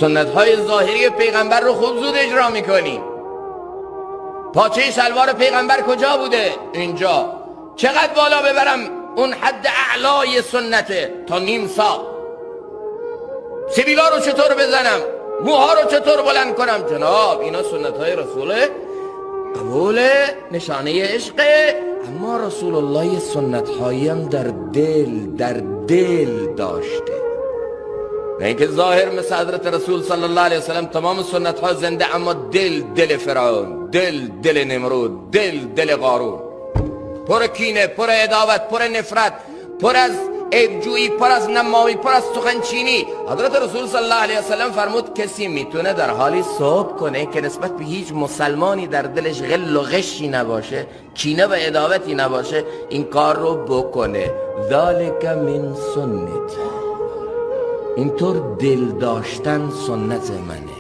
سنت های ظاهری پیغمبر رو خوب زود اجرا میکنی. پاچه شلوار پیغمبر کجا بوده؟ اینجا. چقدر بالا ببرم اون حد اعلای سنته؟ تا نیم ساق. سبیلا رو چطور بزنم؟ موها رو چطور بلند کنم؟ جناب اینا سنت های رسوله، قبول نشانه عشقه. اما رسول الله سنت هایم در دل داشته، نه اینکه ظاهر مثل حضرت رسول صلی الله علیه وسلم تمام سنت ها زنده، اما دل فرعون، دل نمرود، دل قارون، پر کینه، پر عداوت، پر نفرت، پر از عیبجویی، پر از نمایی، پر از سخنچینی. حضرت رسول صلی الله علیه وسلم فرمود کسی میتونه در حالی صبح کنه که نسبت به هیچ مسلمانی در دلش غل و غشی نباشه، کینه و عداوتی نباشه، این کار رو بکنه. ذالک من سنت، اینطور دل داشتن سنت منه.